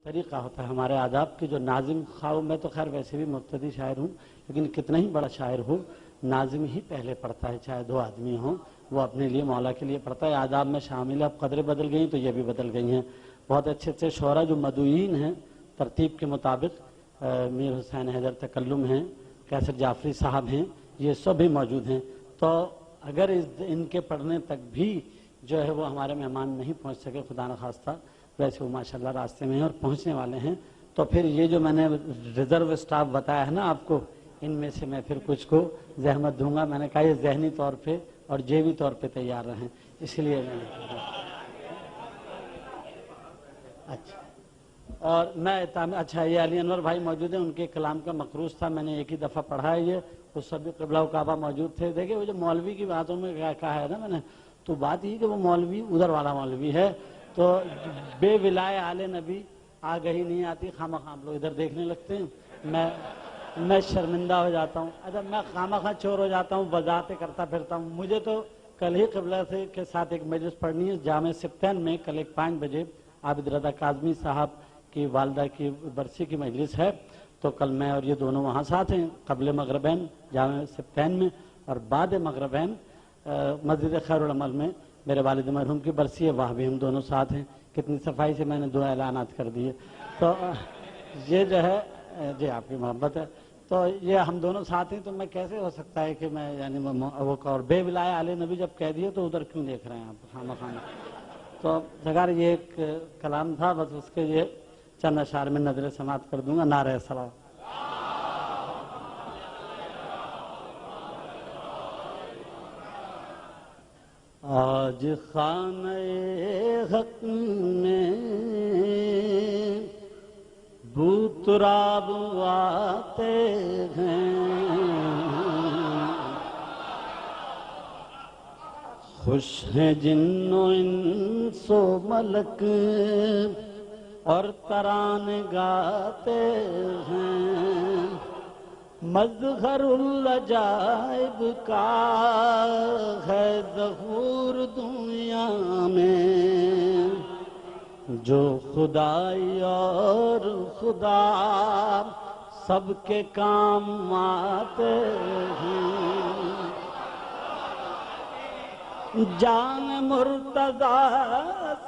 طریقہ ہوتا ہے ہمارے آداب کی. جو ناظم خواہ میں تو خیر ویسے بھی مبتدی شاعر ہوں، لیکن کتنا ہی بڑا شاعر ہو ناظم ہی پہلے پڑھتا ہے، چاہے دو آدمی ہوں وہ اپنے لیے مولا کے لیے پڑھتا ہے. آداب میں شامل ہے. اب قدریں بدل گئی تو یہ بھی بدل گئی ہیں. بہت اچھے اچھے شعراء جو مدعوین ہیں ترتیب کے مطابق، میر حسین حیدر تکلم ہیں، کیسر جعفری صاحب ہیں، یہ سب بھی موجود ہیں. تو اگر ان کے پڑھنے تک بھی جو ہے وہ ہمارے مہمان نہیں پہنچ سکے خدا نخواستہ، ویسے وہ ماشاءاللہ راستے میں ہیں اور پہنچنے والے ہیں، تو پھر یہ جو میں نے ریزرو اسٹاف بتایا ہے نا آپ کو، ان میں سے میں پھر کچھ کو زحمت دوں گا. میں نے کہا یہ ذہنی طور پہ اور جیبی طور پہ تیار رہیں، اس لیے میں نے اچھا. اور میں اچھا یہ علی انور بھائی موجود ہیں، ان کے کلام کا مقروض تھا، میں نے ایک ہی دفعہ پڑھا ہے یہ. اس سب بھی قبلہ و کعبہ موجود تھے. دیکھیں وہ جو مولوی کی باتوں میں کہا ہے نا میں نے، تو بات یہ کہ وہ مولوی ادھر والا مولوی ہے، تو بے ولائے آل نبی آگہی نہیں آتی، خواہ آپ لوگ ادھر دیکھنے لگتے ہیں. میں شرمندہ ہو جاتا ہوں. اچھا میں خواہ چور ہو جاتا ہوں، وضاحتیں کرتا پھرتا ہوں. مجھے تو کل ہی قبلہ سے کے ساتھ ایک مجلس پڑھنی ہے جامع سبتین میں. کل ایک 5 بجے عابد رضا کاظمی صاحب کی والدہ کی برسی کی مجلس ہے، تو کل میں اور یہ دونوں وہاں ساتھ ہیں قبل مغربین جامع سبتین میں، اور بعد مغربین مسجد خیر العمل میں میرے والد مرحوم کی برسی ہے، وہاں بھی ہم دونوں ساتھ ہیں. کتنی صفائی سے میں نے 2 اعلانات کر دیے. تو یہ جو ہے جی آپ کی محبت ہے، تو یہ ہم دونوں ساتھ ہیں، تو میں کیسے ہو سکتا ہے کہ میں یعنی وہ اور بے ولائے آل نبی جب کہہ دیے تو ادھر کیوں دیکھ رہے ہیں آپ خامہ خامہ. تو ذکر یہ ایک کلام تھا، بس اس کے یہ چند اشعار میں نظر سماعت کر دوں گا. نعرہ صلاۃ. آج خانہ حق میں بو تراب آتے ہیں، خوش ہیں جن و انس و ملک اور ترانے گاتے ہیں. مظہر العجائب کا ہے ظہور دنیا میں، جو خدائی اور خدا سب کے کام آتے ہیں. جان مرتضیٰ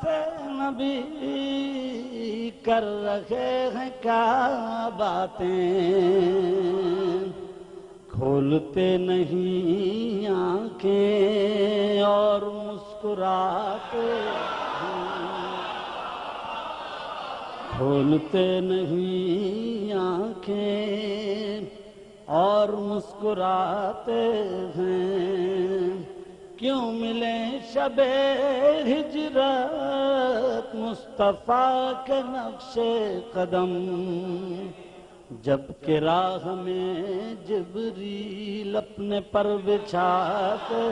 سے نبی کر رہے ہیں کیا باتیں، کھولتے نہیں آنکھیں اور مسکراتے ہیں. کھولتے نہیں آنکھیں اور مسکراتے ہیں. کیوں ملیں شب ہجرت مصطفیٰ کے نقش قدم، جب کہ راہ میں جبریل اپنے پر بچھاتے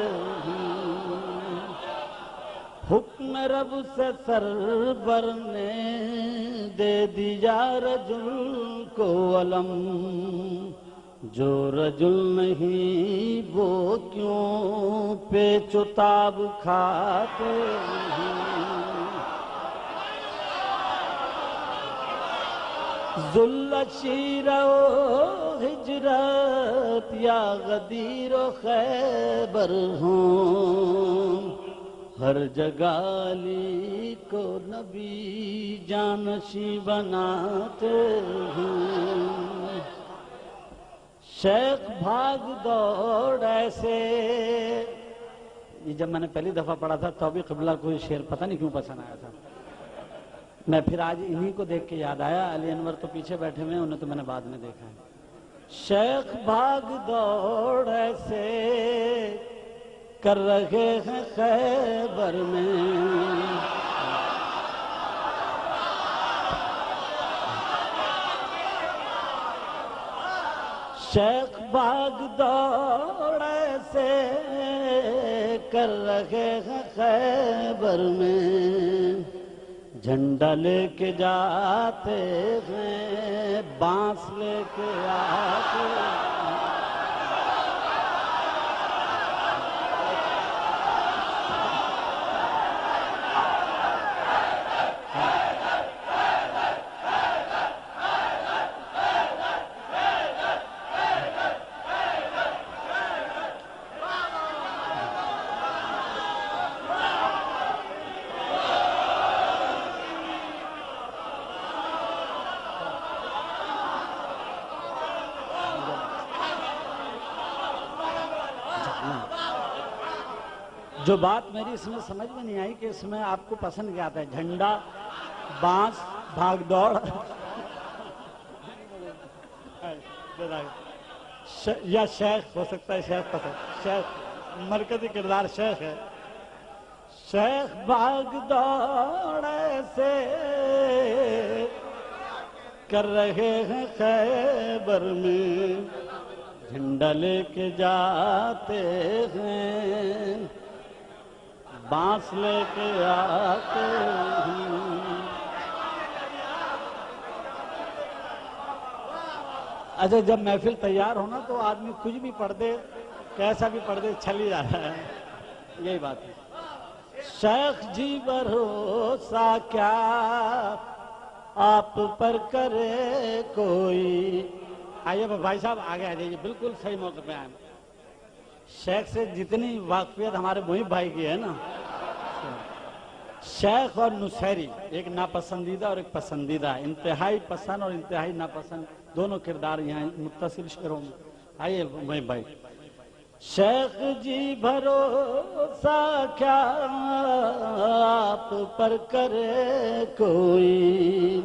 ہیں. حکم رب سے سرور نے دے دیا رجل کو علم، جو رجل نہیں وہ کیوں پیچ و تاب کھاتے ہیں. ذل شیر و ہجرت یا غدیر و خیبر ہوں، ہر جگہ علی کو نبی جانشیں بناتے ہیں. شیخ بھاگ دوڑ ایسے، یہ جب میں نے پہلی دفعہ پڑھا تھا تو بھی قبلہ کوئی شعر پتہ نہیں کیوں پسند آیا تھا. میں پھر آج انہی کو دیکھ کے یاد آیا. علی انور تو پیچھے بیٹھے ہوئے ہیں، انہیں تو میں نے بعد میں دیکھا ہے. شیخ بھاگ دوڑ ایسے کر رہے ہیں خیبر میں، شیخ بھاگ دوڑ ایسے کر رہے ہیں خیبر میں، جھنڈا لے کے جاتے ہیں بانس لے کے آتے ہیں. جو بات میری اس میں سمجھ میں نہیں آئی کہ اس میں آپ کو پسند کیا آتا ہے، جھنڈا، بانس، بھاگ دوڑ یا شیخ ہو سکتا ہے، شیخ پسند، شیخ مرکزی کردار شیخ ہے۔ شیخ بھاگ دوڑ سے کر رہے ہیں خیبر میں، جھنڈا لے کے جاتے ہیں، بانس لے کے آتے ہیں۔ اچھا جب محفل تیار ہونا تو آدمی کچھ بھی پڑھ دے، کیسا بھی پڑھ دے، چھل ہی جاتا ہے، یہی بات ہے۔ شیخ جی بھروسہ کیا آپ پر کرے کوئی، آئیے بھائی صاحب آگے آ جائیے، بالکل صحیح موقع پہ آئے۔ شیخ سے جتنی واقفیت ہمارے محب بھائی کی ہے نا، شیخ اور نصیری ایک ناپسندیدہ اور ایک پسندیدہ، انتہائی پسند اور انتہائی ناپسند دونوں کردار یہاں متصل شعروں میں۔ آئیے محب بھائی۔ شیخ جی بھروسہ کیا آپ پر کرے کوئی،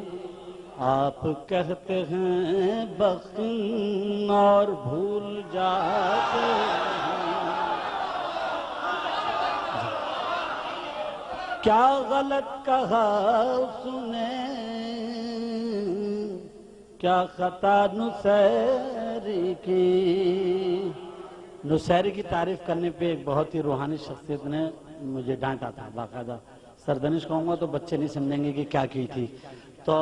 آپ کہتے ہیں بخن اور بھول جاتے ہیں، کیا غلط کہا اس نے، کیا خطا نصیری کی۔ نصیری کی تعریف کرنے پہ ایک بہت ہی روحانی شخصیت نے مجھے ڈانٹا تھا باقاعدہ، سردنش کہوں گا تو بچے نہیں سمجھیں گے کہ کیا کی تھی، تو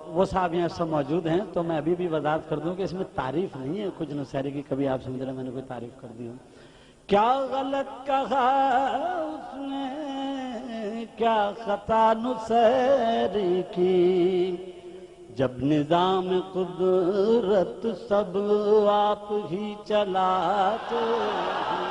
وہ صاحب یہاں سب موجود ہیں، تو میں ابھی بھی وضاحت کر دوں کہ اس میں تعریف نہیں ہے کچھ نصیری کی، کبھی آپ سمجھ رہے میں نے کوئی تعریف کر دی ہوں۔ کیا غلط کہا اس نے، کیا خطا نصیری کی، جب نظام قدرت سب آپ ہی چلاتے ہیں۔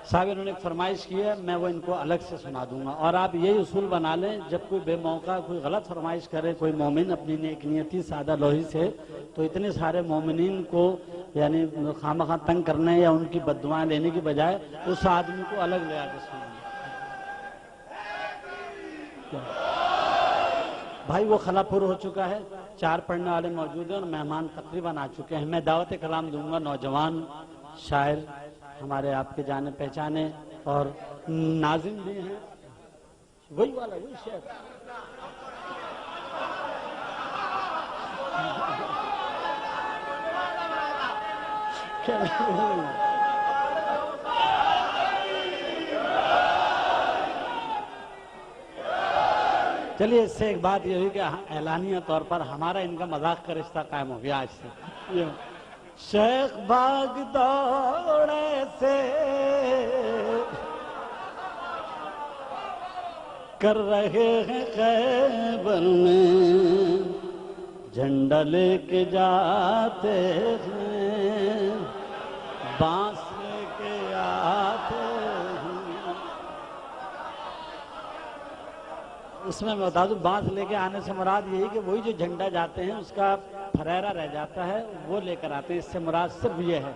صاحب انہوں نے ایک فرمائش کی ہے، میں وہ ان کو الگ سے سنا دوں گا، اور آپ یہی اصول بنا لیں، جب کوئی بے موقع کوئی غلط فرمائش کرے کوئی مومن اپنی نیک نیتی سادہ لوہی سے، تو اتنے سارے مومنین کو یعنی خواہ تنگ کرنے یا ان کی بد دعائیں لینے کی بجائے اس آدمی کو الگ لے آ کے سنا۔ بھائی وہ خلا پر ہو چکا ہے، 4 پڑھنے والے موجود ہیں اور مہمان تقریباً آ چکے ہیں۔ میں دعوت کلام دوں گا، نوجوان شاعر ہمارے آپ کے جانے پہچانے اور ناظم بھی ہیں، وہی والا وہی شعر۔ چلیے اس سے ایک بات یہ ہوئی کہ اعلانیہ طور پر ہمارا ان کا مذاق کا رشتہ قائم ہو گیا آج سے۔ شیخ بھاگ دوڑے سے کر رہے ہیں خیبر میں، جھنڈا لے کے جاتے ہیں، بانس لے کے آتے ہیں۔ اس میں بتا دوں بانس لے کے آنے سے مراد یہی کہ وہی جو جھنڈا جاتے ہیں اس کا پھریرا رہ جاتا ہے وہ لے کر آتے ہیں، اس سے مراد صرف یہ ہے۔